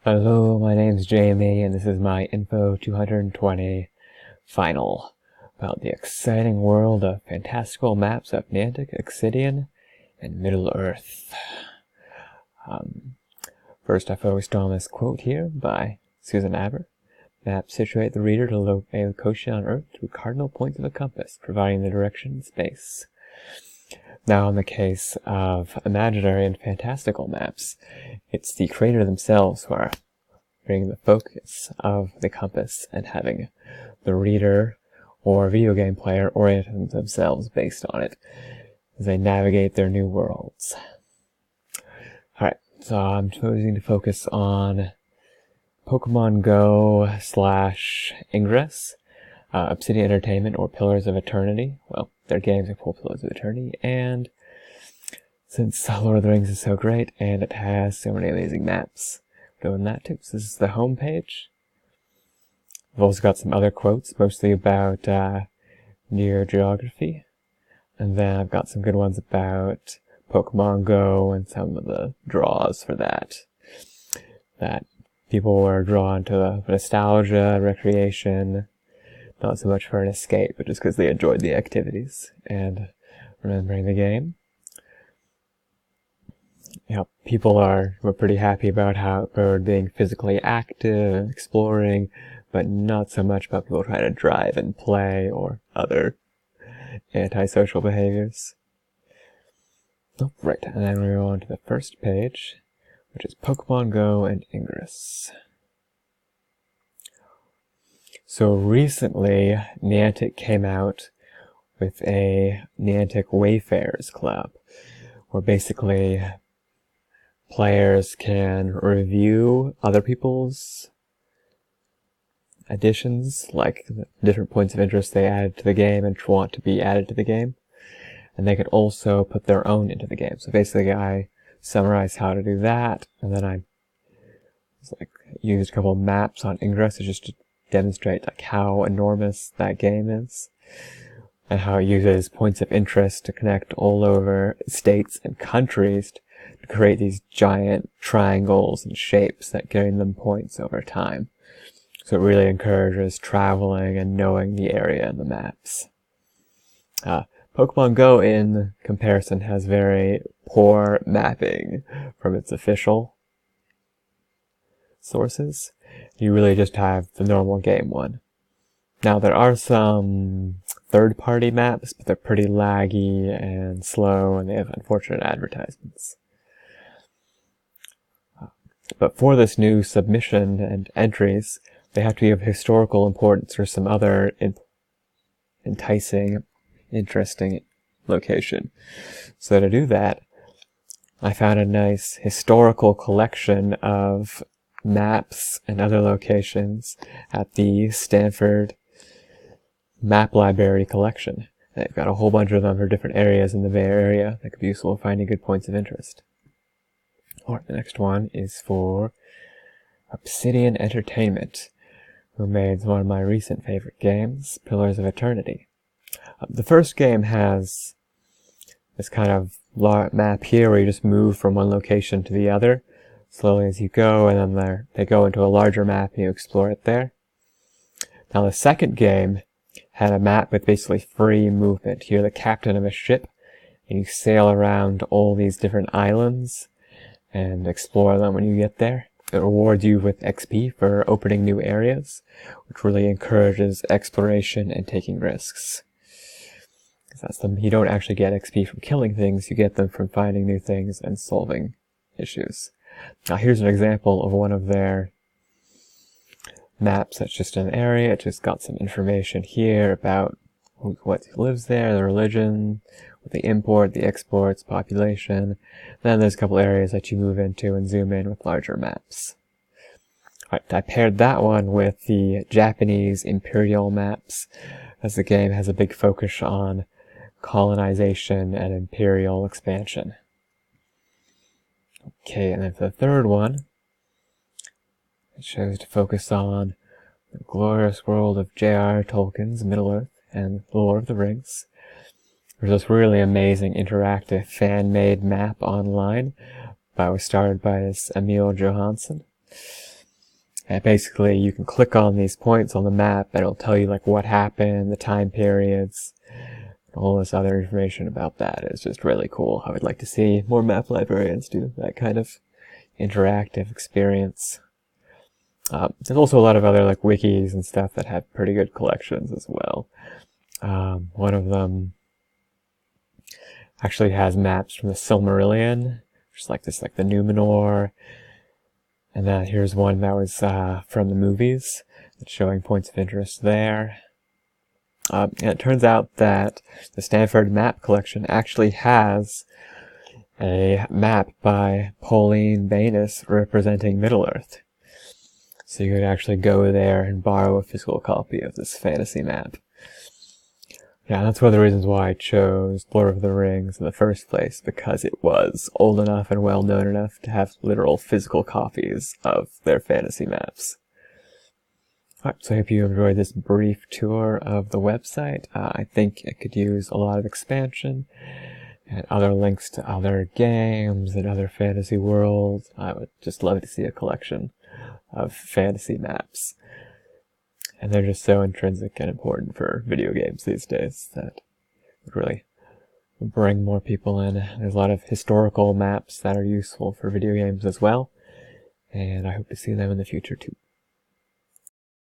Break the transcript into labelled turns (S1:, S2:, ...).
S1: Hello, my name's Jamie, and this is my Info 220 final about the exciting world of fantastical maps of Niantic, Excidian, and Middle-earth. First, I focused on this quote here by Susan Aber. Maps situate the reader to a location on Earth through cardinal points of a compass, providing the direction in space. Now, in the case of imaginary and fantastical maps, it's the creator themselves who are bringing the focus of the compass and having the reader or video game player orient themselves based on it as they navigate their new worlds. Alright, so I'm choosing to focus on Pokemon Go / Ingress, Obsidian Entertainment, or Pillars of Eternity. Well, their games are called Pillars of Eternity, and since Lord of the Rings is so great and it has so many amazing maps, doing that too. So this is the home page. I've also got some other quotes, mostly about near geography, and then I've got some good ones about Pokemon Go and some of the draws for that people were drawn to the nostalgia, recreation, not so much for an escape, but just because they enjoyed the activities and remembering the game. People were pretty happy about how they're being physically active, exploring, but not so much about people trying to drive and play or other antisocial behaviors. Right, and then we go on to the first page, which is Pokemon Go and Ingress. So recently, Niantic came out with a Niantic Wayfarers Club, where basically players can review other people's additions, like the different points of interest they added to the game and want to be added to the game. And they could also put their own into the game. So basically I summarized how to do that, and then I used a couple of maps on Ingress just to demonstrate how enormous that game is, and how it uses points of interest to connect all over states and countries to create these giant triangles and shapes that gain them points over time. So it really encourages traveling and knowing the area and the maps. Pokemon Go, in comparison, has very poor mapping from its official sources. You really just have the normal game one. Now, there are some third-party maps, but they're pretty laggy and slow, and they have unfortunate advertisements. But for this new submission and entries, they have to be of historical importance or some other enticing, interesting location. So to do that, I found a nice historical collection of maps and other locations at the Stanford Map Library collection. They've got a whole bunch of them for different areas in the Bay Area that could be useful for finding good points of interest. Alright, the next one is for Obsidian Entertainment, who made one of my recent favorite games, Pillars of Eternity. The first game has this kind of map here where you just move from one location to the other slowly as you go, and then they go into a larger map and you explore it there. Now the second game had a map with basically free movement. You're the captain of a ship and you sail around all these different islands and explore them when you get there. It rewards you with XP for opening new areas, which really encourages exploration and taking risks. You don't actually get XP from killing things, you get them from finding new things and solving issues. Now here's an example of one of their maps that's just an area. It just got some information here about what lives there, the religion, the import, the exports, population. Then there's a couple areas that you move into and zoom in with larger maps. Alright, I paired that one with the Japanese imperial maps, as the game has a big focus on colonization and imperial expansion. Okay, and then for the third one, it shows to focus on the glorious world of J.R. Tolkien's Middle-earth and The Lord of the Rings. There's this really amazing interactive fan-made map online was started by this Emil Johansson. And basically, you can click on these points on the map, and it'll tell you like what happened, the time periods, all this other information about that. Is just really cool. I would like to see more map librarians do that kind of interactive experience. There's also a lot of other like wikis and stuff that have pretty good collections as well. One of them actually has maps from the Silmarillion, just like this, like the Numenor. And then here's one that was from the movies, that's showing points of interest there. And it turns out that the Stanford Map Collection actually has a map by Pauline Baynes representing Middle-earth. So you could actually go there and borrow a physical copy of this fantasy map. Yeah, that's one of the reasons why I chose Lord of the Rings in the first place, because it was old enough and well known enough to have literal physical copies of their fantasy maps. Alright, so I hope you enjoyed this brief tour of the website. I think it could use a lot of expansion and other links to other games and other fantasy worlds. I would just love to see a collection of fantasy maps. And they're just so intrinsic and important for video games these days that would really bring more people in. There's a lot of historical maps that are useful for video games as well, and I hope to see them in the future too.